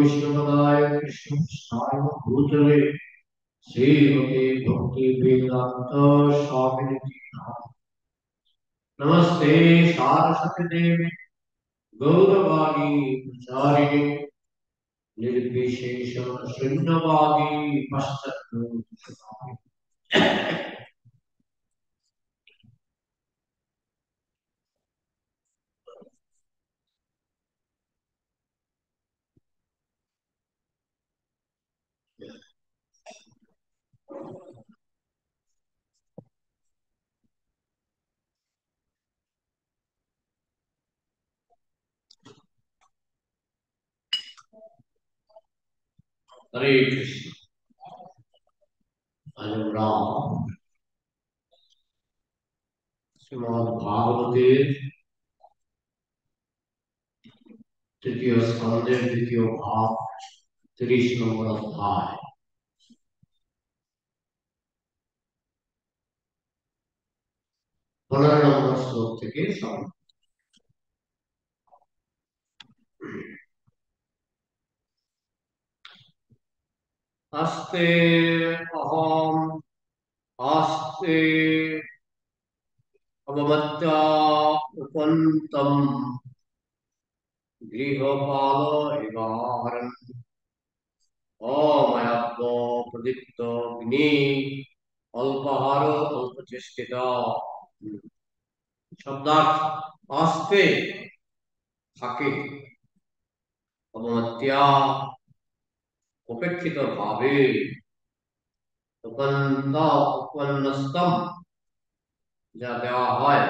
विष्णुपदाय कृष्णाय भूतले श्रीमते भक्ति वेदांत स्वामिने नमस्ते सारस्वती देवी गौरवाणी प्रचारिणे निर्विशेष शून्यवादी पश्चात् हरे कृष्ण। अनुराग श्रीमद् भागवते तृतीय स्कंदे द्वितीय भाग 30 নম্বর অধ্যায় 15 নম্বর শ্লোক থেকে শুরু। আস্তে অহম আস্তে অবমত্তা উপন্তম গৃহপাল এবারন অময়াব্য প্রদীপ্ত অগ্নি অল্পহার অল্পচেষ্টিত। শব্দার্থ আস্তে থাকে, অবমত্তা উপেক্ষিত ভাবে, উপন্নস্তম যা দেওয়া হয়,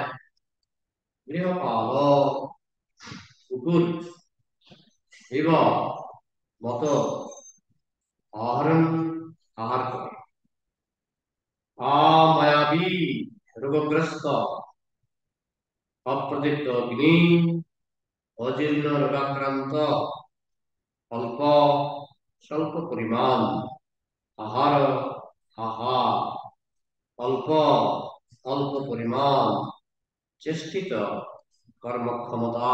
গৃহপাল কুকুর এবং মত আহরণ আহার করে। আমায়াবী রোগগ্রস্ত অপ্রদীপ্ত অগ্নি অজীর্ণ রোগাক্রান্ত অল্প স্বল্প পরিমাণ আহার আহার অল্প অল্প পরিমাণ চেষ্টিত কর্মক্ষমতা।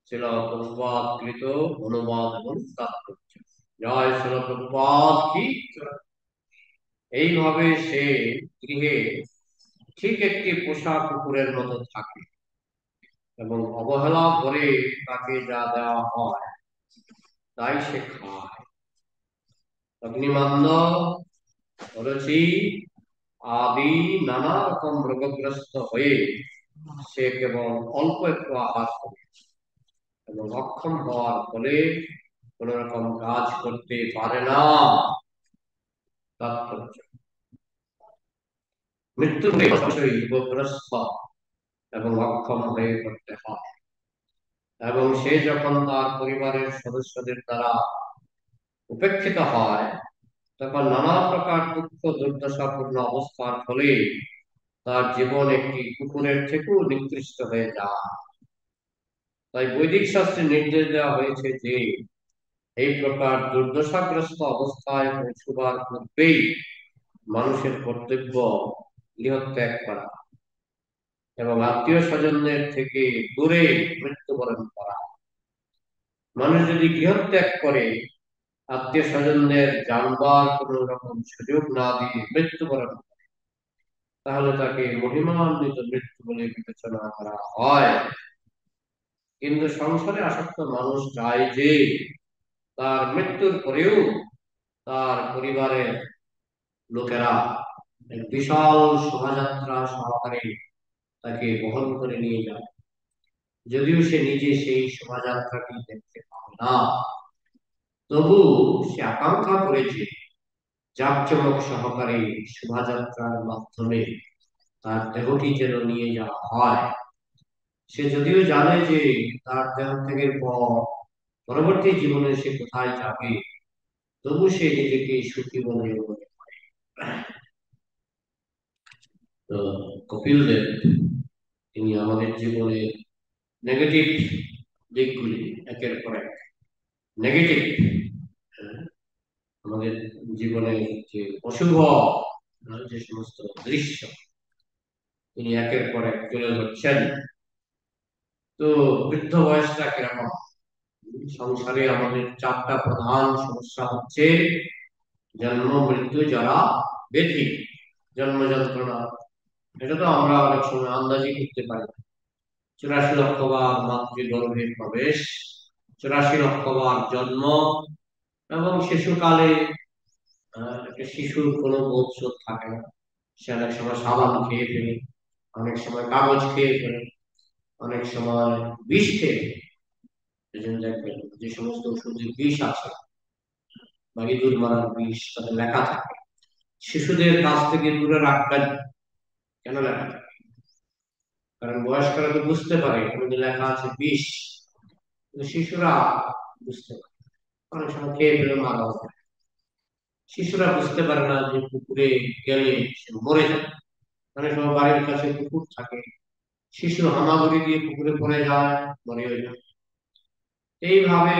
শিল প্রভুপাদ কৃত অনুবাদ এবং তাৎপর্য। জয় শিল প্রভুপাদ কি। এইভাবে সে গৃহে ঠিক একটি পোষা কুকুরের মতো থাকে এবং অবহেলা করে তাকে যা দেওয়া হয় তাই সে খায়। অগ্নিমান্দ রুচি আদি নানা রকম রোগগ্রস্ত হয়ে সে কেবল অল্প একটু আহার করে এবং অক্ষম হওয়ার ফলে কোন রকম কাজ করতে পারে না। তাৎপর্য মৃত্যু রোগগ্রস্ত এবং অক্ষম হয়ে পড়তে হয় এবং সে যখন তার পরিবারের সদস্যদের দ্বারা উপেক্ষিত হয় তখন নানা প্রকার দুঃখ দুর্দশাপূর্ণ অবস্থার ফলে তার জীবন একটি কুকুরের থেকেও নিকৃষ্ট হয়ে যায়। তাই বৈদিক শাস্ত্রে নির্দেশ দেওয়া হয়েছে যে এই প্রকার দুর্দশাগ্রস্ত অবস্থায় পৌঁছবার পূর্বেই মানুষের কর্তব্য গৃহত্যাগ করা এবং আত্মীয় স্বজনদের থেকে দূরে মৃত্যুবরণ করা। মানুষ যদি গৃহত্যাগ করে আত্মীয় স্বজনদের জানবার কোন রকম সুযোগ না দিয়ে মৃত্যুবরণ করে তাহলে তাকে মহিমান্বিত মৃত্যু বলে বিবেচনা করা হয়। কিন্তু সংসারে আসক্ত মানুষ চায় যে তার মৃত্যুর পরেও তার পরিবারের লোকেরা এক বিশাল শোভাযাত্রা সহকারে তাকে বহন করে নিয়ে যায়, যদিও সে নিজে সেই শোভাযাত্রাটি দেখতে পায় না। তবু সে আকাঙ্ক্ষা করেছে জাঁকজমক সহকারে শোভাযাত্রার মাধ্যমে তার দেহটি যেন নিয়ে যাওয়া হয়। সে যদিও জানে যে তার দেহ ত্যাগের পর পরবর্তী জীবনে সে কোথায় যাবে, তবু সে নিজেকে সুখী বলে মনে করে। তো কপিল দেব তিনি আমাদের জীবনে নেগেটিভ দিকগুলি একের পর এক নেগেটিভ আমাদের জীবনে যে অশুভ যে সমস্ত দৃশ্য তিনি একের পর এক তুলে ধরছেন। তো বৃদ্ধ বয়সটা কিরকম, সংসারে আমাদের চারটা প্রধান সমস্যা হচ্ছে জন্ম, মৃত্যু, জরা, ব্যাধি। জন্ম যন্ত্রণা, এটা তো আমরা অনেক সময় আন্দাজি করতে পারি না। 84 লক্ষবার মাতৃগর্ভে প্রবেশ, 84 লক্ষবার জন্ম, এবং শিশুকালে একটা শিশুর কোনো বোধ শোধ থাকে না। সে অনেক সময় সাবান খেয়ে ফেলে, অনেক সময় কাগজ খেয়ে ফেলে, অনেক সময় বিষ খেয়ে ফেলে। এই জন্য দেখবেন যে সমস্ত ওষুধের বিষ আছে বা ইঁদুর মারার বিষ তাতে লেখা থাকে, শিশুদের কাছ থেকে দূরে রাখবেন। কেন লেখা থাকে? কারণ বয়স্করা তো বুঝতে পারে এখানে লেখা আছে বিষ, কিন্তু শিশুরা বুঝতে পারে, অনেক সময় খেয়ে ফেলে মারা যায়। শিশুরা বুঝতে পারে না যে পুকুরে গেলে সে মরে যাবে। অনেক সময় বাড়ির কাছে পুকুর থাকে, শিশু হামাগুড়ি দিয়ে পুকুরে পড়ে যায়, মরেও যায়। এইভাবে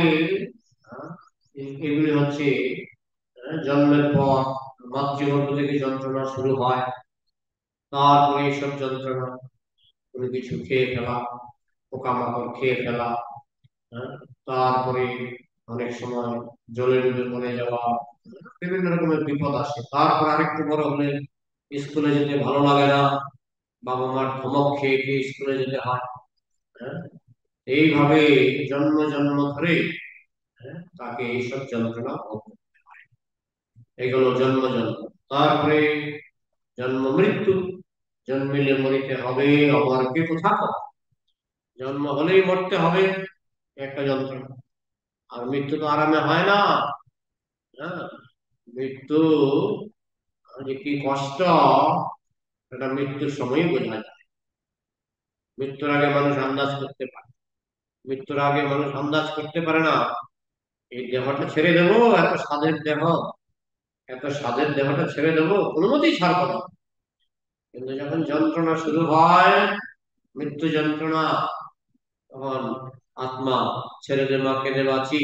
আহ, এগুলি হচ্ছে জন্মের পর মাতৃগর্ভ থেকে যন্ত্রণা শুরু হয়। তারপরে এইসব যন্ত্রণা, কোনো কিছু খেয়ে ফেলা, পোকামাকড় খেয়ে ফেলা, হ্যাঁ, তারপরে অনেক সময় জলে ডুবে মরে যাওয়া, বিভিন্ন রকমের বিপদ আসে। তারপর আরেকটু বড় হলে স্কুলে যেতে ভালো লাগে না, বাবা মার ধমক খেয়ে খেয়ে স্কুলে যেতে হয়। হ্যাঁ, এইভাবে জন্ম জন্ম ধরে তাকে এইসব যন্ত্রণা ভোগ করতে হয়। এগুলো জন্ম জন্ম। তারপরে জন্ম মৃত্যু, জন্মিলে মরিতে হবে, অমরকে কোথা পাবো? জন্ম হলেই মরতে হবে, একটা যন্ত্রণা। আর মৃত্যু তো আরামে হয় না। হ্যাঁ, মৃত্যু যে কি কষ্ট, এটা মৃত্যুর সময়ই বোঝা যায়। মৃত্যুর আগে মানুষ আন্দাজ করতে পারে, মৃত্যুর আগে মানুষ আন্দাজ করতে পারে না এই দেহটা ছেড়ে দেবো, এত স্বাদের দেহ, এত স্বাদের দেহটা ছেড়ে দেবো, কোনো মতেই ছাড়বো না। কিন্তু যখন যন্ত্রণা শুরু হয়, মৃত্যু যন্ত্রণা, তখন আত্মা ছেড়ে দে মা, কেঁদে বাঁচি,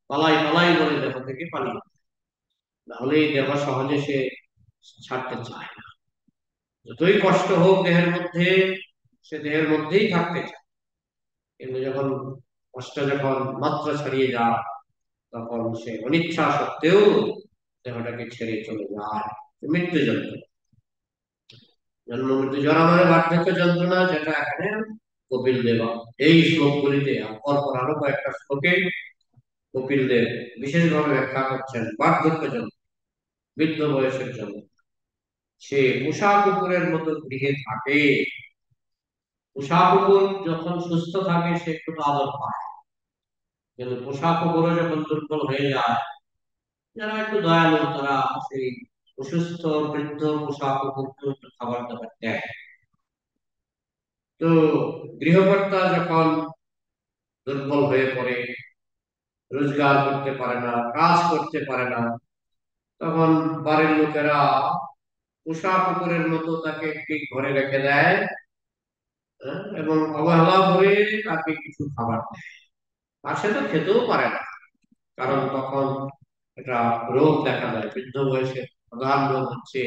পালাই পালাই বলে দেহ থেকে পালিয়ে, নাহলে এই দেহ সহজে সে ছাড়তে চায় না। যতই কষ্ট হোক দেহের মধ্যে, সে দেহের মধ্যেই থাকতে চায়। কিন্তু যখন কষ্ট যখন মাত্রা ছাড়িয়ে যায়, তখন সে অনিচ্ছা সত্ত্বেও দেহটাকে ছেড়ে চলে যায়। মৃত্যু যন্ত্রণা, জন্ম মৃত্যু জরা মানে বার্ধক্য যন্ত্রণা, যেটা এখানে কপিল দেব এই শ্লোকগুলিতে পরপর আরো কয়েকটা শ্লোকে কপিল দেব বিশেষভাবে ব্যাখ্যা করছেন বার্ধক্য যন্ত্রণা, বৃদ্ধ বয়সের জন্য। সে পোষা কুকুরের মতো গৃহে থাকে। পোষা কুকুর যখন সুস্থ থাকে সে একটু আদর পায়, কিন্তু পোষা কুকুরও যখন দুর্বল হয়ে যায়, যারা একটু দয়ালু তারা সেই অসুস্থ বৃদ্ধ পোষা কুকুরকে একটু খাবার দাবার দেয়। তো গৃহকর্তা যখন দুর্বল হয়ে পড়ে, রোজগার করতে পারে না, কাজ করতে পারে না, তখন বাড়ির লোকেরা পোষা কুকুরের মতো তাকে একটি ঘরে রেখে দেয়, এবং অবহেলা করে তাকে কিছু খাবার দেয়। আর সে তো খেতেও পারে না, কারণ তখন একটা রোগ দেখা যায়। বৃদ্ধ বয়সে প্রধান রোগ হচ্ছে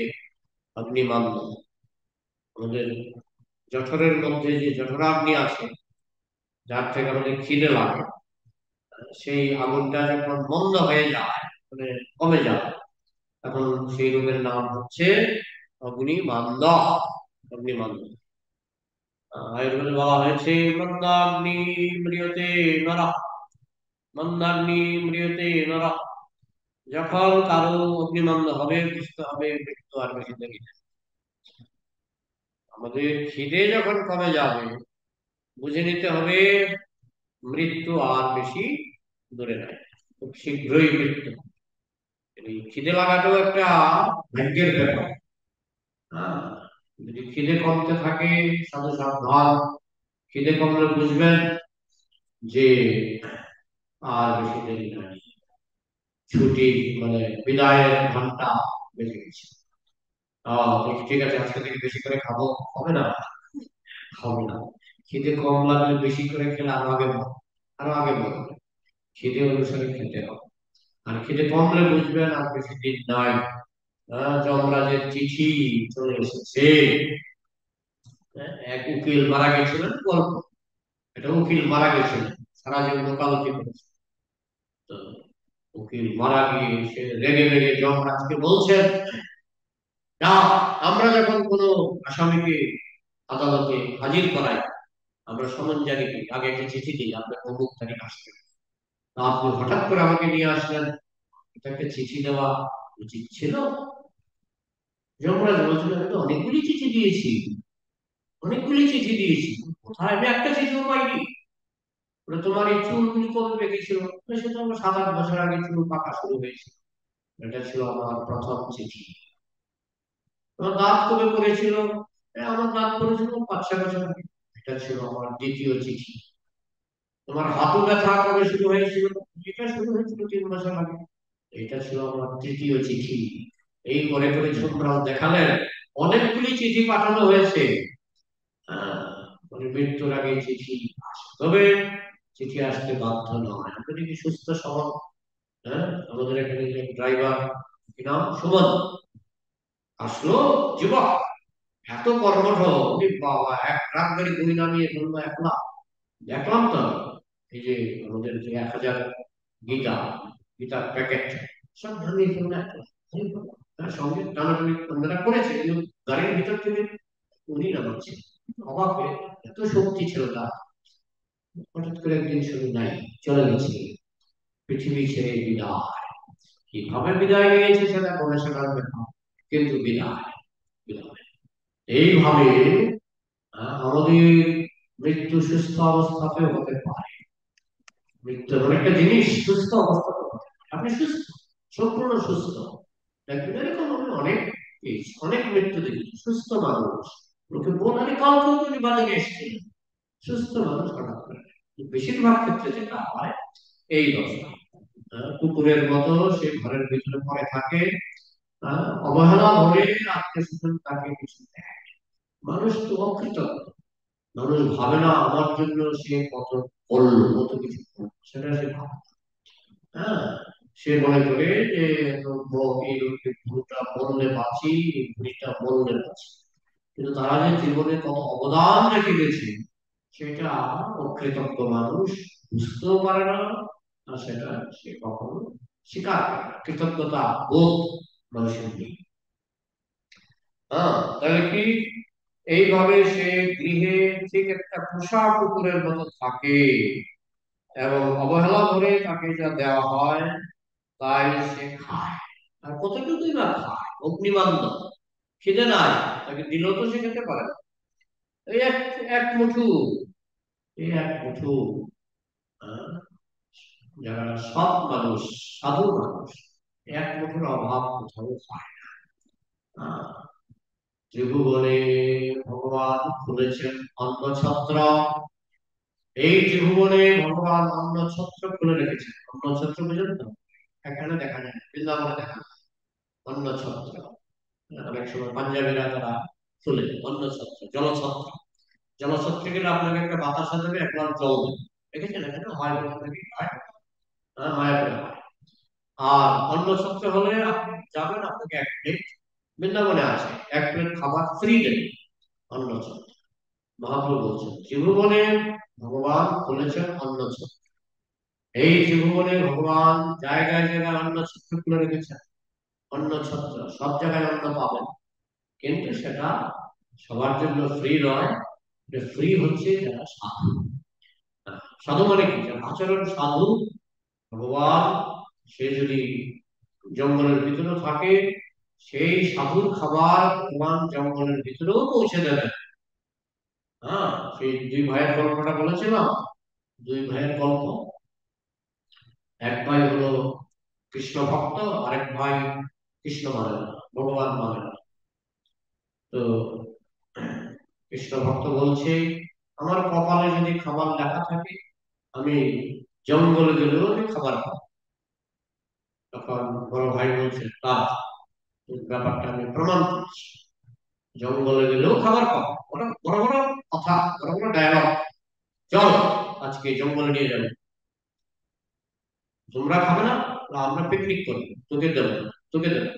অগ্নিমান্দ। আমাদের জঠরের মধ্যে যে জঠরাগ্নি আছে, যার থেকে আমাদের খিদে লাগে, সেই আগুনটা যখন বন্ধ হয়ে যায়, মানে কমে যায়, তখন সেই রোগের নাম হচ্ছে অগ্নিমান্দ। অগ্নিমান্দ আয়ুর্বেদে বলা হয়েছে মন্দাগ্নি ম্রিয়তে নরঃ, মন্দাগ্নি ম্রিয়তে নরঃ। যখন কারো অগ্নিমান্দ হবে বুঝতে হবে মৃত্যু আর বেশি দেরি নেই। আমাদের খিদে যখন কমে যাবে, বুঝে নিতে হবে মৃত্যু আর বেশি দূরে নাই, খুব শীঘ্রই মৃত্যু। এই খিদে লাগাটাও একটা ভাগ্যের ব্যাপার। হ্যাঁ, যদি খিদে কমতে থাকে সাধু সাবধান, খিদে কমলে বুঝবেন যে আর বেশি দেরি নাই, ছুটি মানে বিদায়ের ঘন্টা বেজে গেছে। ঠিক আছে, আজকে থেকে বেশি করে খাবো, হবে না, খাবো না। খিদে কম লাগলে বেশি করে খেলে আরো আগে বল, আরো আগে বল, খিদে অনুসারে খেতে হবে। আর খিদে কমলে বুঝবেন আর বেশি দিন নাই, যমরাজের চিঠি চলে এসেছে। এক উকিল মারা গেছিলেন, গল্প, এটা উকিল মারা গেছিলেন, সারা জীবন ওকালতি করেছে। তো উকিল মারা গিয়ে সে রেগে রেগে যমরাজকে বলছেন, না, আমরা যখন কোনো আসামিকে আদালতে হাজির করাই, আমরা সমন জারি করি, আগে একটা চিঠি দিই আপনার অমুক তারিখ আসবে। তা আপনি হঠাৎ করে আমাকে নিয়ে আসলেন, এটা একটা চিঠি দেওয়া উচিত ছিল। যমরাজ বলছিল, আমি তো অনেকগুলি চিঠি দিয়েছি, অনেকগুলি চিঠি দিয়েছি, কোথায় আমি একটা চিঠিও পাইনি। ওটা তোমার এই চুলগুলি কবে পেকেছিল? সেটা আমার 7-8 বছর আগে চুল পাকা শুরু হয়েছিল, এটা ছিল আমার প্রথম চিঠি। তোমার দাঁত কবে পড়েছিল? আমার দাঁত পড়েছিল 5-6 বছর আগে, এটা ছিল আমার দ্বিতীয় চিঠি। তোমার হাঁটু ব্যথা কবে শুরু হয়েছিল? এটা শুরু হয়েছিল 3 বছর আগে, এটা ছিল আমার তৃতীয় চিঠি। এই করে করে যমরাজ দেখালেন অনেকগুলি চিঠি পাঠানো হয়েছে। মানে মৃত্যুর আগে চিঠি আসে, তবে চিঠি আসতে বাধ্য নয়। আপনি যদি সুস্থ সবল, আমাদের এখানে যে ড্রাইভার, কি নাম, সুমন, আসলো যুবক, এত কর্মঠ, উনি বাবা এক ট্রাক গাড়ি বই নামিয়ে ফেললো একলা। দেখলাম তো, এই যে আমাদের যে 1000 গীতা, গীতার প্যাকেট সব ভাঙিয়ে ফেললো একলা। তার সঙ্গে টানাটানি অন্যরা করেছে, কিন্তু গাড়ির ভিতর থেকে উনি নামাচ্ছে। অবাক হয়ে, এত শক্তি ছিল তার। হঠাৎ করে একদিন শুনি নাই, চলে গেছে, পৃথিবী ছেড়ে বিদায়। কিভাবে বিদায় নিয়েছে সেটা গবেষণার ব্যাপার, কিন্তু বিদায়, বিদায়। এইভাবে আমাদের মৃত্যু সুস্থ অবস্থাতেও হতে পারে। মৃত্যু এমন একটা জিনিস, সুস্থ অবস্থাতেও হতে পারে। আপনি সুস্থ, সম্পূর্ণ সুস্থ, দেখবেন এরকম আমি অনেক অনেক মৃত্যু দেখি। সুস্থ মানুষ, লোকে বলে কাউকে যদি বাজারে এসছে, সুস্থ মানুষ হঠাৎ করে। বেশিরভাগ ক্ষেত্রে যেটা হয় এই দশা, কুকুরের মতো সে ঘরের ভিতরে পড়ে থাকে, অবহেলা ধরে আত্মীয় স্বজন তাকে কিছু দেয়। মানুষ তো অকৃতজ্ঞ, মানুষ ভাবে না আমার জন্য সে কত করলো, কত কিছু করলো, সেটা সে ভাবে না। হ্যাঁ, সে মনে করে যে এই ভুলটা বললে বাঁচি, এই ভুলটা বললে বাঁচি, কিন্তু তারা যে জীবনে কত অবদান রেখে গেছে সেটা অকৃতজ্ঞ মানুষ বুঝতেও পারে না, আর সেটা সে কখনো স্বীকার করে না। কৃতজ্ঞতা বোধ মানুষের নেই। তাহলে কি, এইভাবে সে গৃহে ঠিক একটা পোষা কুকুরের মতো থাকে, এবং অবহেলা করে তাকে যা দেওয়া হয় তাই সে খায়। আর কতটুকুই বা খায়, অগ্নিবান্ধ, খিদে নাই, তাকে দিলেও তো সে খেতে পারে না। এই এক এক মুঠু, এই এক মুঠু। আহ, যারা সৎ মানুষ, সাধু মানুষ, এক মুঠুর অভাব কোথাও হয় না। ত্রিভুবনে ভগবান খুলেছেন অন্নছত্র, এই ত্রিভুবনে ভগবান অন্নছত্র খুলে রেখেছেন। অন্নছত্র বুঝলেন তো? এখানে দেখা যায় না, বৃন্দাবনে দেখা যায় অন্নছত্র। অনেক সময় পাঞ্জাবিরা তারা খুলে অন্নছত্র, জলছত্র। জলছত্রে গেলে আপনাকে একটা বাতাসা দেবে, এক গ্লাস জল দেবে, দেখেছেন এখানে হয়, নাকি হয়? মায়াপুরে হয়। আর অন্নছত্র হলে আপনি যাবেন, আপনাকে এক প্লেট, বৃন্দাবনে আছে, এক প্লেট খাবার ফ্রি দেবে। অন্নছত্র, মহাপ্রভু বলছেন ত্রিভুবনে ভগবান খুলেছেন অন্নছত্র। এই ত্রিভুবনে ভগবান জায়গায় জায়গায় অন্নছত্র খুলে রেখেছেন। অন্নছত্র, সব জায়গায় অন্ন পাবেন, কিন্তু সেটা সবার জন্য ফ্রি নয়। ফ্রি হচ্ছে যারা সাধু। সাধু মানে কি? যারা আচরণ সাধু, ভগবান সে যদি জঙ্গলের ভিতরে থাকে, সেই সাধুর খাবার ভগবান জঙ্গলের ভিতরেও পৌঁছে দেবেন। সেই দুই ভাইয়ের গল্পটা বলেছিলাম, দুই ভাইয়ের গল্প। এক ভাই হলো কৃষ্ণ ভক্ত, আরেক ভাই কৃষ্ণ মানে না, ভগবান মানে না। তো কৃষ্ণ ভক্ত বলছে, আমার কপালে যদি খাবার লেখা থাকে, আমি জঙ্গলে গেলেও আমি খাবার পাবো। তখন বড় ভাই বলছে, তা ব্যাপারটা আমি প্রমাণ করছি, জঙ্গলে গেলেও খাবার পাবো। বড় বড় বড় কথা, বড় বড় ডায়লগ। চল আজকে জঙ্গলে নিয়ে যাবো, তোমরা খাবে না, আমরা পিকনিক করবো, তোকে দেবো, তোকে দেবো।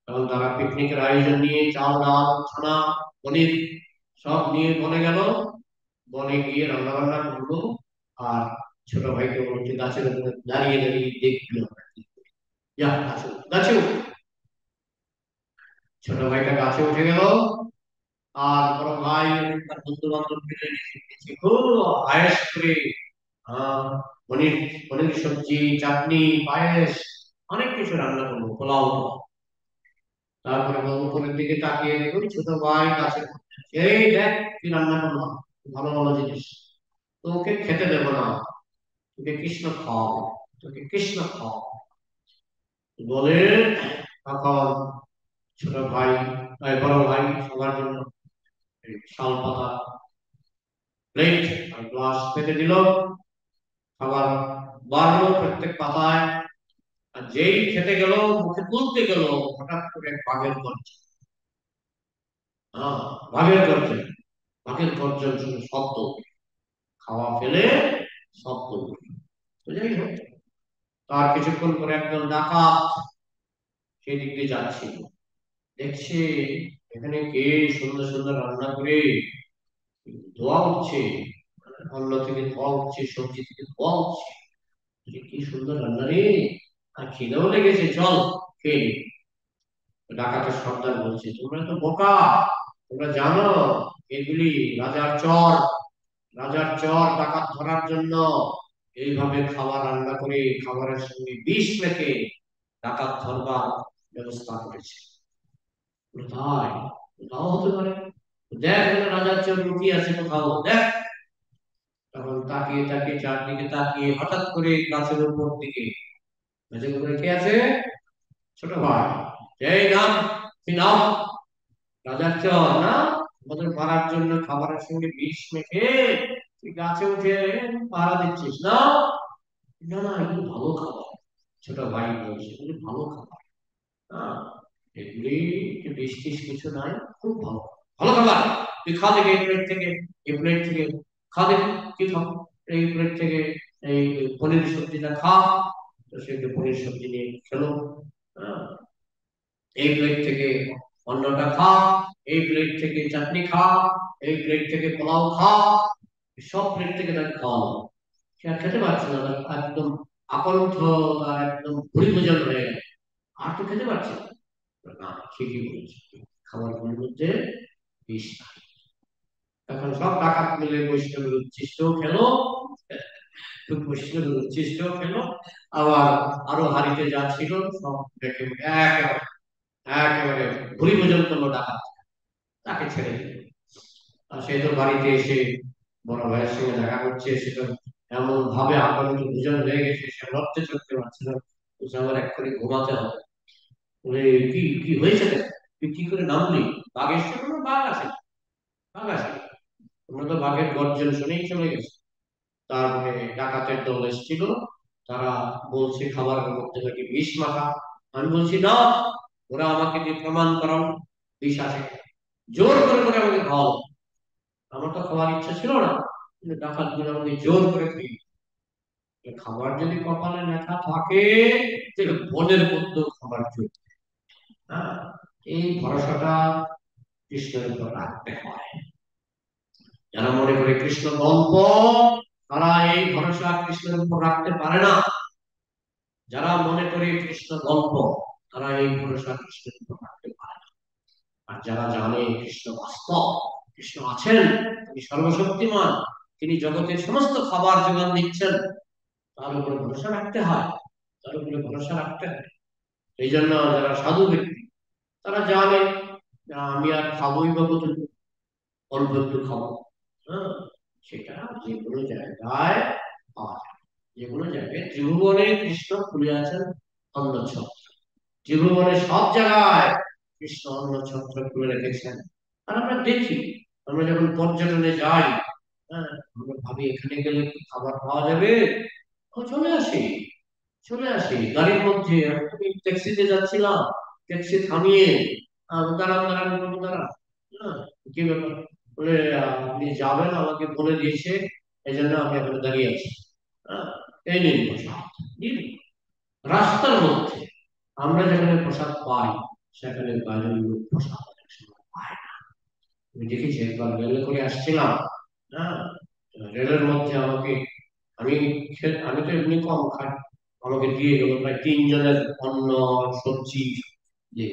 তখন তারা পিকনিকের আয়োজন নিয়ে চাল, ডাল, ছানা, পনির সব নিয়ে বনে গেল। বনে গিয়ে রান্না বান্না করলো, আর ছোট ভাইকে বলছে গাছের উপরে দাঁড়িয়ে দাঁড়িয়ে দেখলো, যা গাছে গাছে উঠে। ছোট ভাইটা গাছে উঠে গেল, আর বড় ভাই এবং তার বন্ধু বান্ধব মিলে নিচে খুব আয়েস করে আহ, পনির পনির সবজি, চাটনি, পায়েস, অনেক কিছু রান্না করবো, পোলাও। তারপরে উপরের দিকে তাকিয়ে দেখুন ছোট ভাই গাছের মধ্যে, এই দেখ কি রান্না করলাম, ভালো ভালো জিনিস, তো ওকে খেতে দেবো না, তোকে কৃষ্ণ খাও, তোকে কৃষ্ণ খাও বলে তখন ছোট ভাই, বড় ভাই সবার জন্য এই শাল পাতা প্লেট আর গ্লাস পেতে দিল। খাবার বাড়লো প্রত্যেক পাতায়। আর যেই খেতে গেল, মুখে তুলতে গেল, হঠাৎ করে বাঘের গর্জন। হ্যাঁ, বাঘের গর্জন, বাঘের গর্জন শুনে শব্দ, খাওয়া ফেলে শব্দ। তো যাই হোক, তার কিছুক্ষণ পরে একজন ডাকাত সেই দিক দিয়ে যাচ্ছিল, দেখছে এখানে কে সুন্দর সুন্দর রান্না করে ধোয়া উঠছে, অন্ন থেকে ধোয়া উঠছে, সবজি থেকে ধোয়া উঠছে, কি সুন্দর রান্না রে, আর খিদেও লেগেছে, চল খেয়ে নি। ডাকাতের সর্দার বলছে, তোমরা তো বোকা, তোমরা জানো এগুলি রাজার চর, রাজার চর ডাকাত ধরার জন্য এইভাবে খাবার রান্না করে খাবারের সঙ্গে বিষ মেখে ডাকাত ধরবার ব্যবস্থা করেছে। তাই তাও হতে পারে, দেখ ওখানে রাজার চর লুকিয়ে আছে কোথাও, দেখ। তখন তাকিয়ে তাকিয়ে চারদিকে তাকিয়ে হঠাৎ করে গাছের উপর দিকে, গাছের উপরে কে আছে? ছোট ভাই। এই নাম, কি নাম? রাজার চর না, আমাদের মারার জন্য খাবারের সঙ্গে বিষ মেখে তুই গাছে উঠে পাহারা দিচ্ছিস না? না না, এগুলো ভালো খাবার। ছোট ভাই বলছে এগুলি ভালো খাবার, হ্যাঁ, এগুলি বিষ টিষ কিছু নাই, খুব ভালো, ভালো খাবার। তুই খা দেখে এই প্লেট থেকে, এই প্লেট থেকে খা দেখি, কি খাবো, এই প্লেট থেকে এই পনির সবজিটা খা। তো সে পনির সবজি নিয়ে খেলো। হ্যাঁ, এই প্লেট থেকে অন্নটা খা, এই প্লেট থেকে চাটনি খা, এই প্লেট থেকে পোলাও খা, সব প্লেট থেকে তাকে খাওয়ানো। সে আর খেতে পারছে না, তার একদম আকণ্ঠ, তার একদম ভুড়ি ভোজন হয়ে গেল, আর তো খেতে পারছে না। না, ঠিকই বলেছে, খাবারগুলোর মধ্যে বিষ নাই। এখন সব ডাকাত মিলে বৈষ্ণবের উচ্ছিষ্টও খেলো, বৈষ্ণবের উচ্ছিষ্টও খেলো, আবার আরো হাড়িতে যা ছিল সব দেখে একেবারে একেবারে ভুড়ি ভোজন করলো ডাকাত, তাকে ছেড়ে দিল। আর সে তো বাড়িতে এসে বড় ভাইয়ের সঙ্গে দেখা করছে, সেটা এমন ভাবে আক্রান্ত ভোজন হয়ে গেছে, সে লড়তে চড়তে পারছে না, বলছে আমার এক্ষুনি ঘুমাতে হবে। বলে কি কি হয়েছে রে? তুই কি করে নামলি? বাঘ এসছে? কোনো বাঘ আছে, বাঘ আছে, তোমরা তো বাঘের গর্জন শুনেই চলে গেছে। তারপরে ডাকাতের দল এসেছিল, তারা বলছে খাবারের মধ্যে নাকি বিষ মাখা। আমি বলছি না, ওরা আমাকে দিয়ে প্রমাণ করাও বিষ আছে, জোর করে করে আমাকে খাওয়াও। আমার তো খাওয়ার ইচ্ছা ছিল না, কিন্তু ডাকাত গুলো আমাকে জোর করে খাইয়ে। খাবার যদি কপালে লেখা থাকে, তাহলে বনের মধ্যেও খাবার চলবে। হ্যাঁ, এই ভরসাটা কৃষ্ণের উপর রাখতে হয়। যারা মনে করে কৃষ্ণ গল্প, তারা এই ভরসা কৃষ্ণের উপর রাখতে পারে না। যারা মনে করে কৃষ্ণ গল্প, তারা এই ভরসা কৃষ্ণের উপর রাখতে পারে না। আর যারা জানে কৃষ্ণ বাস্তব, কৃষ্ণ আছেন, তিনি সর্বশক্তিমান, তিনি জগতের সমস্ত খাবার যোগান দিচ্ছেন, তার উপরে ভরসা রাখতে হয়, তার উপরে ভরসা রাখতে হয়। এই জন্য যারা সাধু ব্যক্তি, তারা জানে যে আমি আর খাবোই বা কতটুকু, অল্প একটু খাবো। হ্যাঁ, সেটা যে কোনো জায়গায় পাওয়া যায়, যে কোনো জায়গায়। ত্রিভুবনে কৃষ্ণ খুলে আছেন অন্ন ছত্র, ত্রিভুবনে সব জায়গায় কৃষ্ণ অন্ন ছত্র খুলে রেখেছেন। আর আমরা দেখি, আমরা যখন পর্যটনে যাই, হ্যাঁ, আমরা ভাবি এখানে গেলে কি খাবার পাওয়া যাবে, ও চলে আসি, চলে আসি গাড়ির মধ্যে। আমি ট্যাক্সিতে যাচ্ছিলাম, ট্যাক্সি থামিয়ে দাঁড়ান দাঁড়ান বলবো, দাঁড়ান, হ্যাঁ, কি ব্যাপার? বলে আপনি যাবেন আমাকে বলে দিয়েছে, এই জন্য আমি এখানে দাঁড়িয়ে আছি। হ্যাঁ, এই নিন প্রসাদ, নিন। রাস্তার মধ্যে আমরা যেখানে প্রসাদ পাই, সেখানে বাইরের লোক প্রসাদ অনেক সময় পায় না। আমি দেখেছি, একবার রেলে করে আসছিলাম, হ্যাঁ, রেলের মধ্যে আমাকে আমি আমি তো এমনি কম খাই, আমাকে দিয়ে গেল প্রায় 3 জনের অন্ন, সবজি। যে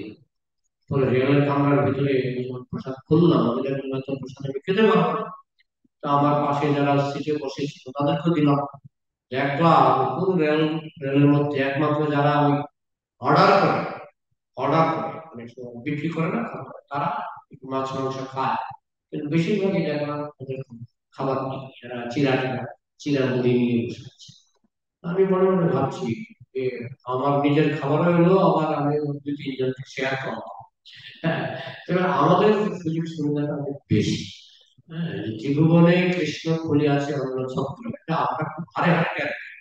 তো রেলের কামরার ভিতরে আমি যখন প্রসাদ খুললাম, আমি দেখলাম তো প্রসাদ আমি খেতে পারবো না। তো আমার পাশে যারা সিটে বসেছিল তাদেরকে দিলাম। দেখলাম পুরো রেলের মধ্যে একমাত্র যারা ওই অর্ডার করে, অনেক সময় বিক্রি করে না খাবার, তারা একটু মাছ মাংস খায়, কিন্তু বেশিরভাগই দেখলাম ওদের খাবার নেই, এরা চিরা চিরা চিরা মুড়ি নিয়ে বসে আছে। আমি মনে মনে ভাবছি যে আমার নিজের খাবারও হলো, আবার আমি ওর 2-3 জনকে শেয়ার করবো। হ্যাঁ, তবে আমাদের সুযোগ সুবিধাটা অনেক বেশি। হ্যাঁ, ত্রিভুবনে কৃষ্ণ কলি আছে অন্য ছত্র, এটা আমরা খুব হারে হারে টের পাই।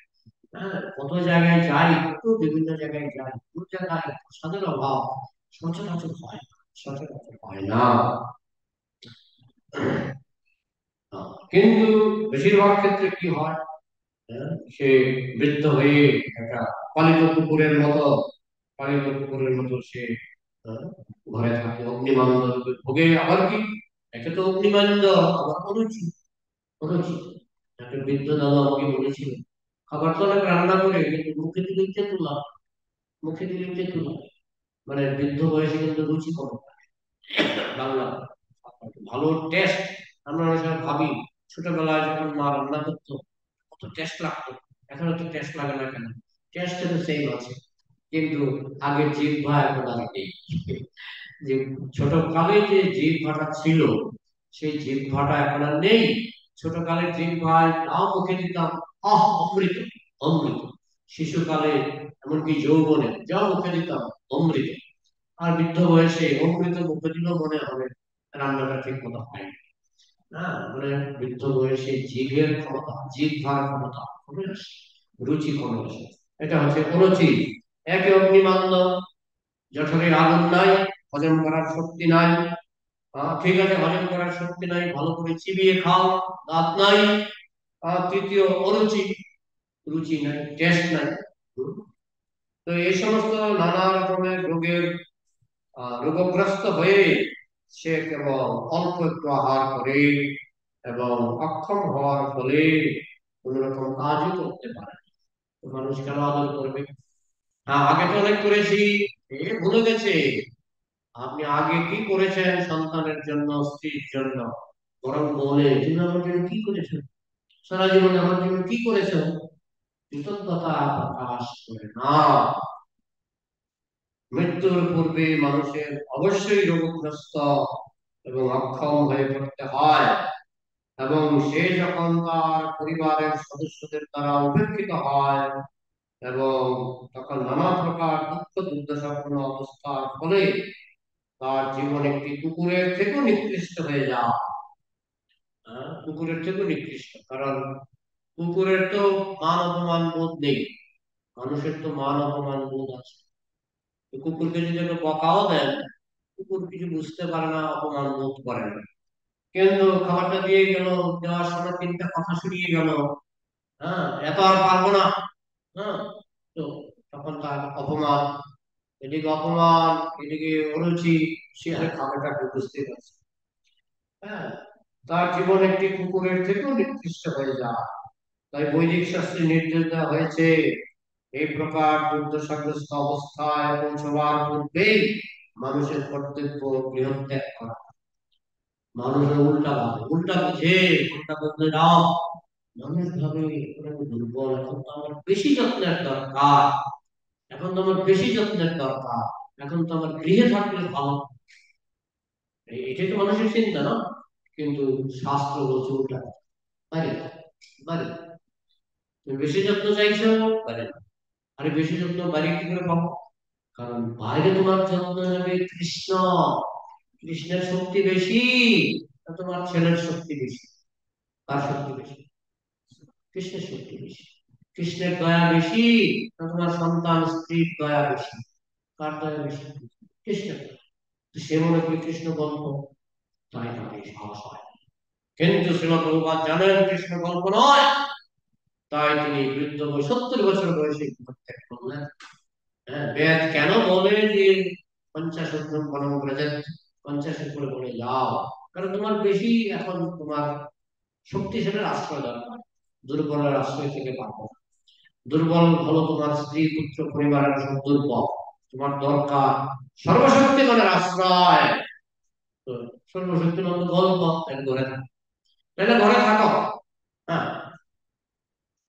হ্যাঁ, কত জায়গায় যাই, কত বিভিন্ন জায়গায় যাই, কোন জায়গায় প্রসাদের অভাব সচরাচর হয় না, সচরাচর হয় না। কিন্তু বেশিরভাগ ক্ষেত্রে কি হয়, সে বৃদ্ধ হয়ে একটা পালিত কুকুরের মতো, সে আহ, ঘরে থাকে, অগ্নিমানন্দ ভোগে। আবার কি, একে তো অগ্নিমানন্দ, আবার অরুচি, অরুচি। একটা বৃদ্ধ দাদা আমাকে বলেছিল, খাবার তো অনেক রান্না করে কিন্তু মুখে দিলে তুলা, মুখে দিলে তুলা, মানে বৃদ্ধ বয়সে কিন্তু রুচি কম। বাংলা ভালো টেস্ট, আমরা অনেক সময় ভাবি ছোটবেলায় যখন মা রান্না করতো কত টেস্ট লাগতো, এখন তো টেস্ট লাগে না কেন? টেস্ট তো সেম আছে, কিন্তু আগের জিহ্বা এখন আর নেই। যে ছোটকালে যে জিহ্বাটা ছিল, সেই জিহ্বাটা এখন আর নেই। ছোটকালে জিহ্বায় নাও মুখে দিতাম, আহ অমৃত, অমৃত। শিশুকালে এমনকি যৌবনে যা মুখে দিতাম অমৃত। আর বৃদ্ধ বয়সে অমৃত মুখে দিলেও মনে হবে রান্নাটা ঠিক মতো হয়নি। হ্যাঁ, মানে বৃদ্ধ বয়সে জিভের ক্ষমতা, জিহ্বার ক্ষমতা কমে আসে, রুচি কমে আসে। এটা হচ্ছে অরুচি। একে অগ্নিমান্দ, জঠরে আগুন নাই, হজম করার শক্তি নাই। ঠিক আছে, হজম করার শক্তি নাই, ভালো করে চিবিয়ে খাও, দাঁত নাই। তৃতীয় অরুচি, রুচি নাই, টেস্ট নাই। হুম। তো এই সমস্ত নানা রকমের রোগের রোগগ্রস্ত হয়ে সে কেবল অল্প একটু আহার করে এবং অক্ষম হওয়ার ফলে কোন রকম কাজই করতে পারে না। তো মানুষ কেন আদর করবে? আগে তো অনেক করেছি, ভুলে গেছে। আপনি আগে কি করেছেন সন্তানের জন্য, স্ত্রীর জন্য? বরং বলে, তুমি আমার জন্য কি করেছেন, সারা জীবনে আমার জন্য কি করেছেন? কৃতজ্ঞতা প্রকাশ করে না। মৃত্যুর পূর্বে মানুষের অবশ্যই রোগগ্রস্ত এবং অক্ষম হয়ে পড়তে হয়, এবং সে যখন তার পরিবারের সদস্যদের দ্বারা উপেক্ষিত হয় এবং তখন নানা প্রকার দুঃখ দুর্দশাপূর্ণ অবস্থার ফলে তার জীবন একটি কুকুরের থেকেও নিকৃষ্ট হয়ে যায়। কুকুরের থেকেও নিকৃষ্ট, কারণ কুকুরের তো মান অপমান বোধ নেই, মানুষের তো মান অপমান বোধ আছে। তো কুকুরকে যদি একটা বকাও দেন, কুকুর কিছু বুঝতে পারে না, অপমান বোধ করে না। কিন্তু খাবারটা দিয়ে গেল, দেওয়ার সময় 3টা কথা শুনিয়ে গেল, হ্যাঁ এত আর পারবো না। হ্যাঁ, তো তখন তার অপমান, এদিকে অপমান, এদিকে অরুচি, সে আর খাবারটা বুঝতে পারছে। হ্যাঁ, তার জীবন একটি কুকুরের থেকেও নিকৃষ্ট হয়ে যায়। তাই বৈদিক শাস্ত্রে নির্দেশ দেওয়া হয়েছে, এই প্রকার দুর্দশাগ্রস্ত অবস্থায় পৌঁছবার পূর্বেই মানুষের কর্তব্য গৃহত্যাগ করা। মানুষের উল্টা ভাবে, উল্টা বুঝে, উল্টা বদলে দাও। মানুষ ভাবে আমি দুর্বল, এখন তো আমার বেশি যত্নের দরকার, এখন তো আমার বেশি যত্নের দরকার, এখন তো আমার গৃহে থাকলে ভালো। এটাই তো মানুষের চিন্তা, না? কিন্তু শাস্ত্র বলছে উল্টা, পারে না, পারে না। তুমি বেশি যত্ন চাইছো, পারে না। আরে বেশি যত্ন বাড়ি কি করে পাবো? কারণ বাইরে তোমার যত্ন নেবে কৃষ্ণ, কৃষ্ণের শক্তি বেশি, না তোমার ছেলের শক্তি বেশি? কার শক্তি বেশি? কৃষ্ণের শক্তি বেশি। কৃষ্ণের দয়া বেশি, না তোমার সন্তান স্ত্রীর দয়া বেশি? কার দয়া বেশি? কৃষ্ণের দয়া। তো সে মনে করি কৃষ্ণ গল্প, তাই তাকে সাহস হয়। কিন্তু শ্রীল প্রভুপাদ জানেন কৃষ্ণ গল্প নয়, তাই তিনি বৃদ্ধ 70 বছর বয়সে ত্যাগ করলেন। হ্যাঁ, বেদ কেন বলে যে 50 বনম ব্রজেত, 50 করে বলে যাও? কারণ তোমার বেশি এখন তোমার শক্তিশালীর আশ্রয় দরকার। দুর্বলের আশ্রয় থেকে পাবো না। দুর্বল হলো তোমার স্ত্রী, পুত্র, পরিবারের সব দুর্বল। তোমার দরকার সর্বশক্তিমানের আশ্রয়। তো সর্বশক্তিমান তো গল্প, তাহলে ঘরে থাকো, তাহলে ঘরে থাকো। হ্যাঁ,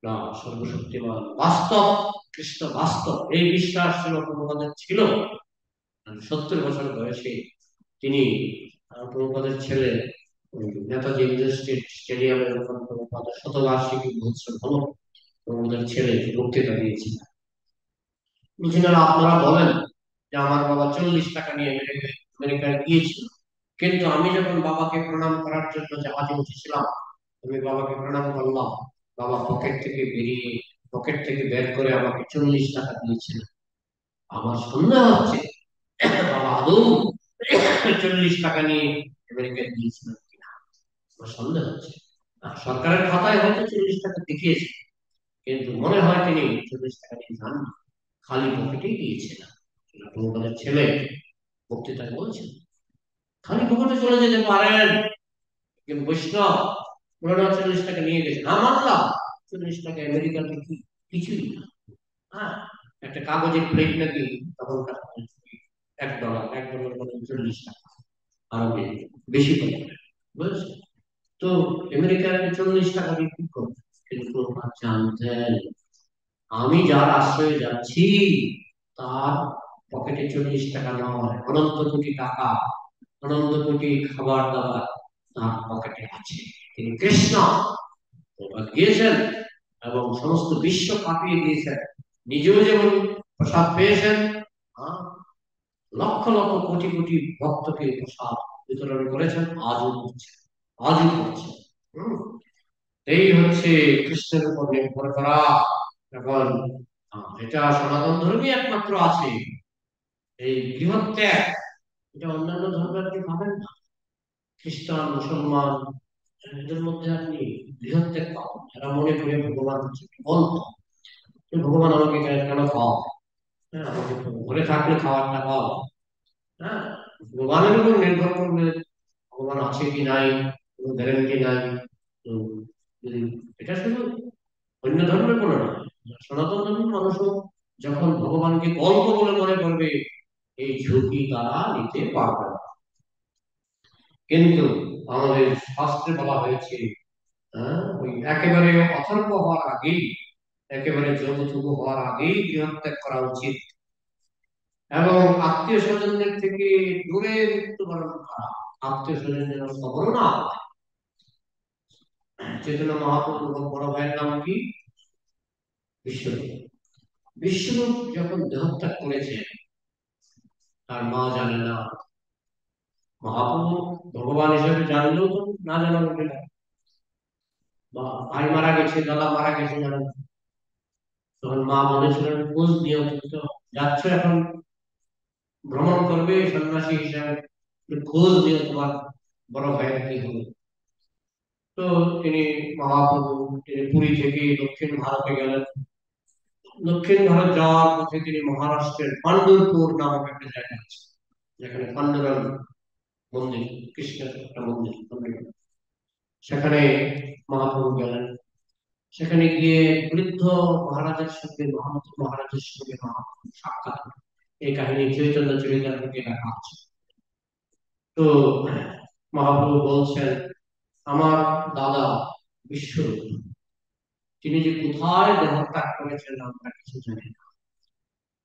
না, সর্বশক্তিমান বাস্তব, কৃষ্ণ বাস্তব, এই বিশ্বাস ছিল প্রভুপাদের ছিল। 70 বছর বয়সে তিনি প্রভুপাদের ছেলে নেতাজি ইন্ডোর স্টেডিয়ামে যখন প্রভুপাদের শতবার্ষিকী মহোৎসব হলো, প্রভুপাদের ছেলে বক্তৃতা দিয়েছিলেন। বুঝলেন, আপনারা বলেন যে আমার বাবা 40 টাকা নিয়ে আমেরিকায় গিয়েছিল, কিন্তু আমি যখন বাবাকে প্রণাম করার জন্য জাহাজে উঠেছিলাম, আমি বাবাকে প্রণাম করলাম, বাবা পকেট থেকে বের করে আমাকে 40 টাকা দিয়েছিলেন। আমার সন্দেহ হচ্ছে বাবা আদৌ 40 টাকা নিয়ে আমেরিকায় গিয়েছিলেন কিনা, আমার সন্দেহ হচ্ছে। সরকারের খাতায় হয়তো 40 টাকা দেখিয়েছে, কিন্তু মনে হয় তিনি 40 টাকা নিয়ে যান, খালি পকেটেই গিয়েছিলেন। প্রভুপাদের ছেলে বক্তৃতায় বলছেন, খালি পকেটে চলে যেতে পারেন, কিন্তু বৈষ্ণব 39 টাকা নিয়ে গেছে না, মানলাম 40 টাকা আমেরিকাতে কি কিছুই না। হ্যাঁ, একটা কাগজের প্লেট নাকি তখনকার $1 মানে 40 টাকা, আরো বেশি করে, বুঝেছেন? তো আমেরিকার 40 টাকা দিয়ে কি করবে? কিন্তু জানতেন আমি যার আশ্রয়ে যাচ্ছি তার পকেটে 40 টাকা নয়, অনন্ত কোটি টাকা, অনন্ত কোটি খাবার দাবার তার পকেটে আছে। তিনি কৃষ্ণ গিয়েছেন এবং সমস্ত বিশ্ব কাঁপিয়ে দিয়েছেন, নিজেও যেমন প্রসাদ পেয়েছেন, আহ, লক্ষ লক্ষ কোটি কোটি ভক্তকে প্রসাদ বিতরণ করেছেন, আজও করছেন, আজও করছেন। হম, এই হচ্ছে কৃষ্ণের উপর নির্ভর করা। এখন এটা সনাতন ধর্মই একমাত্র আছে এই বৃহৎ ত্যাগ, এটা অন্যান্য ধর্মের আপনি পাবেন না। খ্রিস্টান, মুসলমান, এদের মধ্যে আপনি বৃহৎ ত্যাগ পাবেন। এরা মনে করে ভগবান হচ্ছে অল্প, ভগবান আমাকে কেন খাওয়া, হ্যাঁ, আমাকে ঘরে থাকলে খাওয়ারটা পাও। হ্যাঁ, ভগবানের উপর নির্ভর করলে ভগবান আছে কি নাই কোনো গ্যারেন্টি নাই। তো এটা শুধু অন্য ধর্মের কোনো নয়, সনাতন ধর্মের মানুষও যখন ভগবানকে গল্প বলে মনে করবে, এই ঝুঁকি তারা নিতে পারবে না। কিন্তু আমাদের শাস্ত্রে বলা হয়েছে, ওই একেবারে অথর্ব হওয়ার আগেই, একেবারে যৌথুক হওয়ার আগেই গৃহত্যাগ করা উচিত এবং আত্মীয় স্বজনদের থেকে দূরে মৃত্যুবরণ করা, আত্মীয় স্বজনদের খবর না। চৈতন্য মহাপ্রভুর বড় ভাইয়ের নাম কি? বিশ্বরূপ। বিশ্বরূপ যখন দেহত্যাগ করেছে, তার মা জানে না। মহাপ্রভু ভগবান হিসেবে জানলেও তো না জানা উঠে না, ভাই মারা গেছে, দাদা মারা গেছে জানে না। তখন মা বলেছিলেন, খোঁজ নিয়ে যাচ্ছ এখন ভ্রমণ করবে সন্ন্যাসী হিসাবে, খোঁজ নিয়ে তোমার বড় ভাইয়ের কি হবে। তো তিনি মহাপ্রভু তিনি পুরী থেকে দক্ষিণ ভারতে গেলেন। দক্ষিণ ভারত যাওয়ার পথে তিনি মহারাষ্ট্রের পান্ডুরপুর নামক একটা জায়গা আছে, যেখানে পান্ডুরঙ্গ মন্দির, কৃষ্ণের একটা মন্দির পান্ডুরঙ্গ। সেখানে মহাপ্রভু গেলেন। সেখানে গিয়ে বৃদ্ধ মহারাজের সঙ্গে, মহামত মহারাজের সঙ্গে মহাপ্রভু সাক্ষাৎ হলো। এই কাহিনী চৈতন্য চরিতামৃতে লেখা আছে। তো মহাপ্রভু বলছেন, আমার দাদা বিশ্বরূপ, তিনি যে কোথায় দেহত্যাগ করেছেন আমরা কিছু জানি না।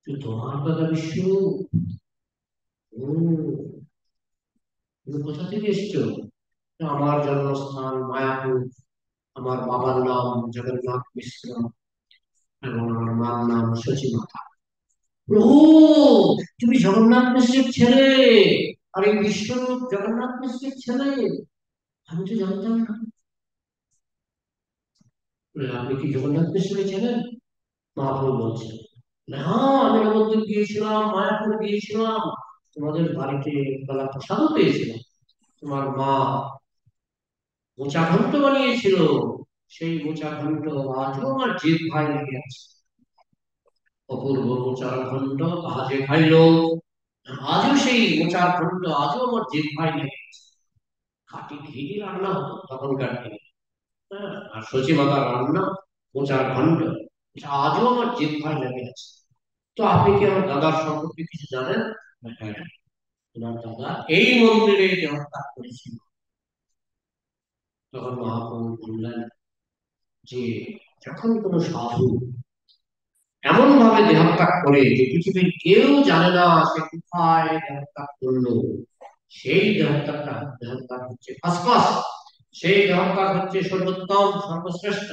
তোমার দাদা বিশ্বরূপ, তুমি কোথা থেকে এসছো? আমার জন্মস্থান মায়াপুর, আমার বাবার নাম জগন্নাথ মিশ্র এবং আমার মার নাম সচিমাতা। ও, তুমি জগন্নাথ মিশ্রের ছেলে? আর এই বিশ্বরূপ জগন্নাথ মিশ্রের ছেলে? আমি তো জানতাম না। আপনি কি জগন্নাথ মিশ্রের ছেলেন? মহাপ্রভু বলছেন, হ্যাঁ, আমি নবদ্বীপ গিয়েছিলাম, মায়াপুর গিয়েছিলাম, তোমাদের বাড়িতে বেলা প্রসাদও পেয়েছিলাম। তোমার মা মোচা ঘন্ট বানিয়েছিল, সেই মোচা ঘন্ট আজও আমার জিভ ভাই লেগে আছে। অপূর্ব মোচার ঘন্ট আজে খাইল, আজও সেই মোচার ঘন্ট আজও আমার জিভ ভাই লেগে আছে। খাঁটি ঘি দিয়ে রান্না হতো তখনকার দিনে। হ্যাঁ, আর সচিমাতার রান্না মোচার ঘন্ট, এটা আজও আমার জিহ্বায় লেগে আছে। তো আপনি কি আমার দাদার সম্পর্কে কিছু জানেন? হ্যাঁ, তোমার দাদা এই মন্দিরে দেহত্যাগ করেছিল। তখন মহাপ্রভু বললেন যে যখন কোনো সাধু এমন ভাবে দেহত্যাগ করে যে পৃথিবীর কেউ জানে না সে কোথায় দেহত্যাগ করলো, সেই দেহত্যাগ হচ্ছে ফার্স্ট ক্লাস, সেই দেহত্যাগ হচ্ছে সর্বোত্তম সর্বশ্রেষ্ঠ।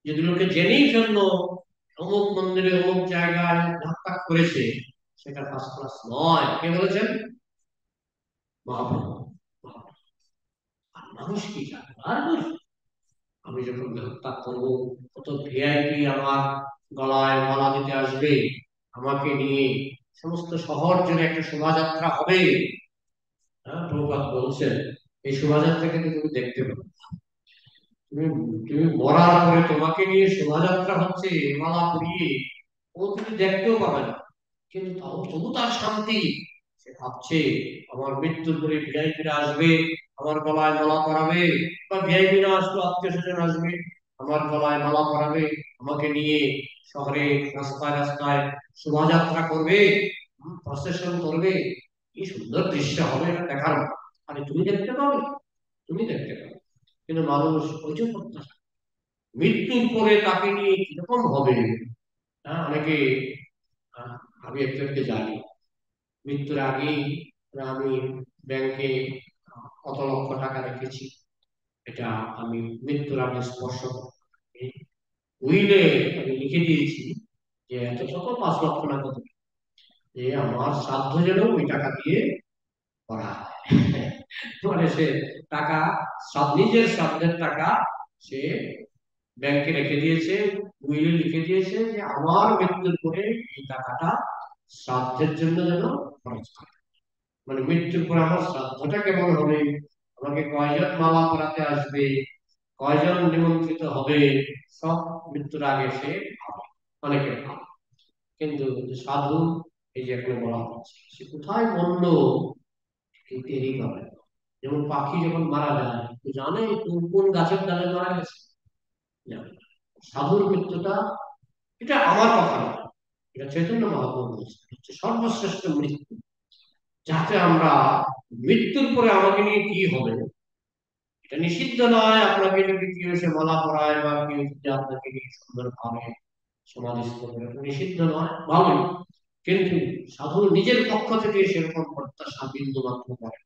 যদি লোকে জেনেই ফেললো অমুক মন্দিরে অমুক জায়গায় দেহত্যাগ করেছে, সেটা ফার্স্ট ক্লাস নয়। কে বলেছেন? মহাপ্রভু। আর মানুষ কি জানে? আর আমি যখন দেহত্যাগ করবো, কত ভিআইপি আমার গলায় মালা দিতে আসবে, আমাকে নিয়ে সমস্ত শহর জুড়ে একটা শোভাযাত্রা হবে। হ্যাঁ, প্রভুপাদ বলছেন এই শোভাযাত্রাকে তো তুমি দেখতে পাবে। তুমি তুমি মরার পরে তোমাকে নিয়ে শোভাযাত্রা হচ্ছে মালা পরিয়ে, ও তুমি দেখতেও পাবে না। কিন্তু তাও তবু তার শান্তি। সে ভাবছে আমার মৃত্যুর পরে ভিআইপিরা আসবে, আমার গলায় মালা পরাবে, বা ভিআইপি না আসলো আত্মীয় স্বজন আসবে, আমার গলায় মালা পরাবে, আমাকে নিয়ে শহরে রাস্তায় রাস্তায় শোভাযাত্রা করবে, প্রসেশন করবে। কি সুন্দর দৃশ্য হবে এটা দেখার মতো। আরে তুমি দেখতে পাবে, তুমি দেখতে পাবে। কিন্তু মানুষ ওই যে প্রত্যাশা, মৃত্যুর পরে তাকে নিয়ে কিরকম হবে। হ্যাঁ, অনেকে আমি একজনকে জানি, মৃত্যুর আগেই আমি ব্যাংকে কত লক্ষ টাকা রেখেছি, এটা আমি মৃত্যুর আগে স্পর্শ করব। এই উইলে আমি লিখে দিয়েছি যে এত শত 5 লক্ষ টাকা দেবে, যে আমার সাধ্য যেন ওই টাকা দিয়ে করা হয়। মানে সে টাকা, নিজের সাধ্যের টাকা সে ব্যাংকে রেখে দিয়েছে, উইলে লিখে দিয়েছে যে আমার মৃত্যুর পরে এই টাকাটা শ্রাদ্ধের জন্য যেন খরচ করে। মানে মৃত্যুর পর আমার শ্রাদ্ধটা কেমন হবে, আমাকে কয়জন মালা পরাতে আসবে, কয়জন নিমন্ত্রিত হবে, সব মৃত্যুর আগে সে ভাবে, অনেকে ভাবে। কিন্তু সাধু, এই যে এখানে বলা হচ্ছে, সে কোথায় বললো এই টেরই পাবে না। যেমন পাখি যখন মারা যায়, তো জানে কোন কোন গাছের ডালে মারা গেছে, জানে না। সাধুর মৃত্যুটা, এটা আমার কথা না, এটা চৈতন্য মহাপ্রভু বলছেন, হচ্ছে সর্বশ্রেষ্ঠ মৃত্যু। যাতে আমরা মৃত্যুর পরে আমাকে নিয়ে কি হবে, এটা নিষিদ্ধ নয়। আপনাকে যদি কেউ এসে মালা পরায় বা কেউ যদি আপনাকে নিয়ে সুন্দর ভাবে সমাধিস্থ করে, এটা নিষিদ্ধ নয়, ভালোই। কিন্তু সাধু নিজের পক্ষ থেকে সেরকম প্রত্যাশা বিন্দু মাত্র করে।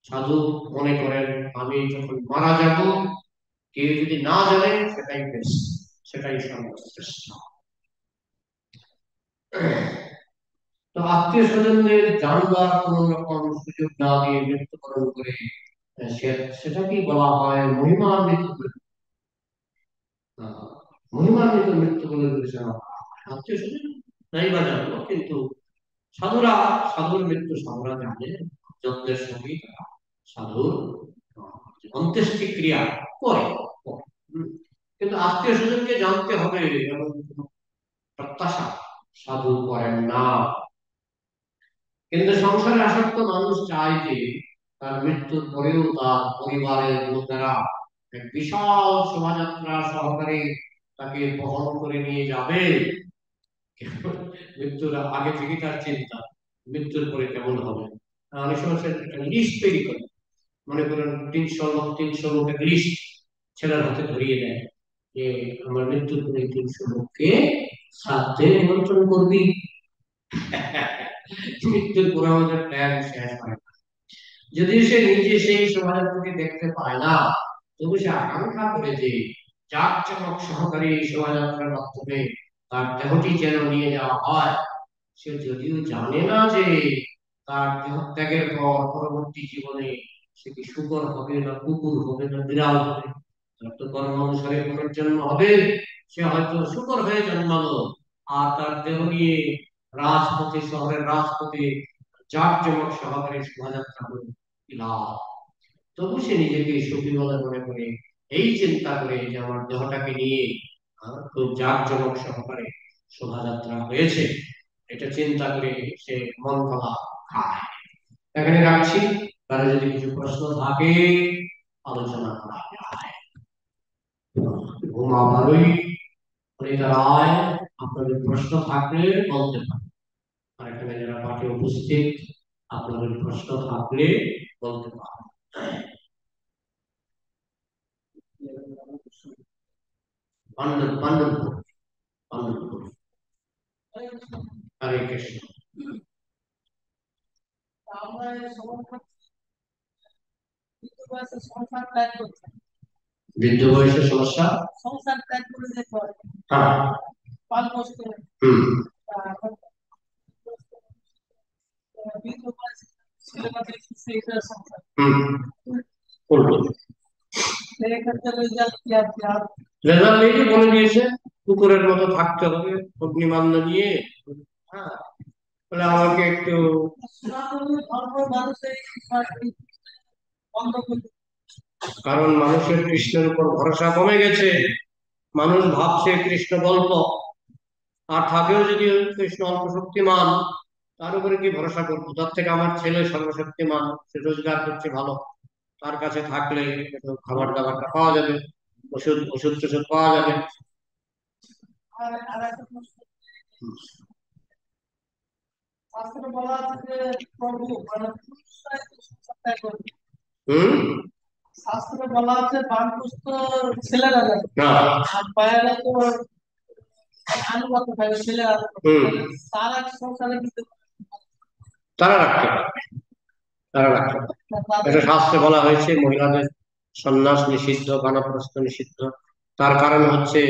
সাধু মনে করেন আমি যখন মারা যাব, কেউ যদি না জানে সেটাই বেশ, সেটাই সর্বশ্রেষ্ঠ। তো আত্মীয় স্বজনদের জানবার কোন রকম সুযোগ না দিয়ে মৃত্যুবরণ করে, সেটাকেই বলা হয় মহিমান্বিত মৃত্যু। আহ, মহিমান্বিত মৃত্যু বলে বিবেচনা করা হয়। আত্মীয় স্বজন নাই বা জানলো, কিন্তু সাধুরা, সাধুর মৃত্যু সাধুরা জানে, যত্নের সঙ্গে তারা সাধুর অন্ত্যেষ্টিক্রিয়া করে করে। কিন্তু আত্মীয় স্বজনকে জানতে হবে এমন কোনো প্রত্যাশা সাধু করেন না। কিন্তু সংসারে আসক্ত মানুষ চায় যে তার মৃত্যুর পরেও তার পরিবারের লোকেরা এক বিশাল শোভাযাত্রা সহকারে তাকে বহন করে নিয়ে যাবে। মৃত্যুর আগে থেকে তার চিন্তা মৃত্যুর পরে কেমন হবে। অনেক সময় সে একটা লিস্ট তৈরি করে, মনে করেন 300 লোক, 300 লোকের লিস্ট ছেলের হাতে ধরিয়ে দেয় যে আমার মৃত্যুর পরে 300 লোককে শ্রাদ্ধে নিমন্ত্রণ করবি। মৃত্যুর পরে আমাদের প্ল্যান শেষ হয় না। যদি সে নিজে সেই শোভাযাত্রাকে দেখতে পায় না, তবু সে আকাঙ্ক্ষা করে যে জাঁকজমক সহকারে এই শোভাযাত্রার মাধ্যমে তার দেহটি যেন নিয়ে যাওয়া হয়। সে যদিও জানে না যে তার দেহত্যাগের পর পরবর্তী জীবনে সে কি শূকর হবে না কুকুর হবে না বিড়াল হবে, তার তো কর্ম অনুসারে পুনর্জন্ম হবে। সে হয়তো শূকর হয়ে জন্মালো, আর তার দেহ নিয়ে রাজপথে, শহরের রাজপথে জাঁকজমক সহকারে শোভাযাত্রা হলো, কি লাভ? তবু সে নিজেকে সুখী বলে মনে করে, এই চিন্তা করে যে আমার দেহটাকে নিয়ে খুব জাঁকজমক সহকারে শোভাযাত্রা হয়েছে, এটা চিন্তা করে সে মন গলা খায়। এখানে রাখছি, তারা যদি কিছু প্রশ্ন থাকে আলোচনা করা যায়। ঘুম আমারই। রায় আপনাদের প্রশ্ন থাকলে বলতে পারেন। আর এখানে যারা পাঠে উপস্থিত, আপনাদের প্রশ্ন থাকলে বলতে পারেন। পাণ্ডবপুর, পাণ্ডবপুর। হরে কৃষ্ণ। আমরা বৃদ্ধ বয়সে সমস্যা, সংসার ত্যাগ করে যেতে হয়। হ্যাঁ, 5 বছর। বৃদ্ধ বয়সে ছেলেরা দেখি সেইটা সংসার উল্টো। সেক্ষেত্রে রেজাল্ট কি আছে? রেজাল্ট এই যে বলে দিয়েছে কুকুরের মতো থাকতে হবে অগ্নিমান্য নিয়ে। হ্যাঁ, বলে আমাকে একটু কারণ মানুষের কৃষ্ণের উপর ভরসা কমে গেছে। মানুষ ভাবছে কৃষ্ণ গল্প, আর থাকেও যদি কৃষ্ণ অল্প শক্তিমান, তার উপরে কি ভরসা করবো? তার থেকে আমার ছেলে সর্বশক্তিমান, সে রোজগার করছে ভালো, তার কাছে থাকলে একটু খাবার দাবারটা পাওয়া যাবে, ওষুধ ওষুধ টষুধ পাওয়া যাবে। শাস্ত্রে বলা আছে বানপ্রস্থ ছেলেরা যায় না, আর পায়রা তো আনুগত থাকে ছেলেরা, তারা সংসারে কিন্তু তারা রাখতে পারবে, তারা রাখতে পারবে। এটা শাস্ত্রে বলা হয়েছে মহিলাদের সন্ন্যাস নিষিদ্ধ, বানপ্রস্থ নিষিদ্ধ। তার কারণ হচ্ছে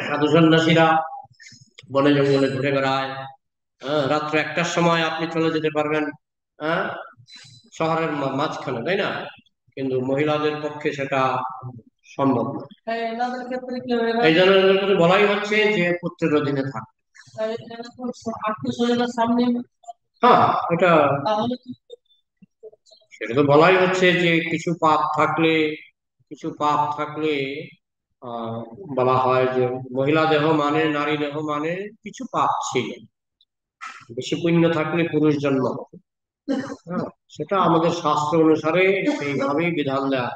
সাধু সন্ন্যাসীরা বনে জঙ্গলে ঘুরে বেড়ায়। রাত্র 1টার সময় আপনি চলে যেতে পারবেন শহরের মাঝখানে, তাই না? কিন্তু মহিলাদের পক্ষে সেটা সম্ভব নয়। এই জন্য বলাই হচ্ছে যে পুত্রের অধীনে থাকে। হ্যাঁ, এটা সেটা তো বলাই হচ্ছে যে কিছু পাপ থাকলে, কিছু পাপ থাকলে বলা হয় যে মহিলা দেহ মানে, নারী দেহ মানে কিছু পাপ ছিল, বেশি পুণ্য থাকলে পুরুষ জন্ম হবে। হ্যাঁ, সেটা আমাদের শাস্ত্র অনুসারে সেইভাবেই বিধান দেয়া।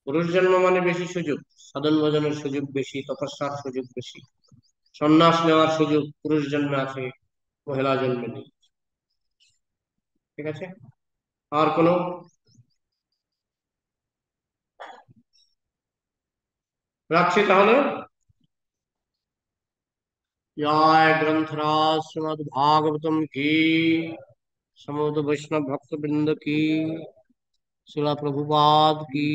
পুরুষ জন্ম মানে বেশি সুযোগ, সাধন ভজনের সুযোগ বেশি, তপস্যার সুযোগ বেশি, সন্ন্যাস নেওয়ার সুযোগ পুরুষ জন্মে আছে, মহিলা জন্মে নেই। ঠিক আছে, আর কোনো? রাখছি তাহলে। जय ग्रंथराज श्रीमद् भागवतम की, समस्त वैष्णव भक्त वृंद की, शिला प्रभुपाद की।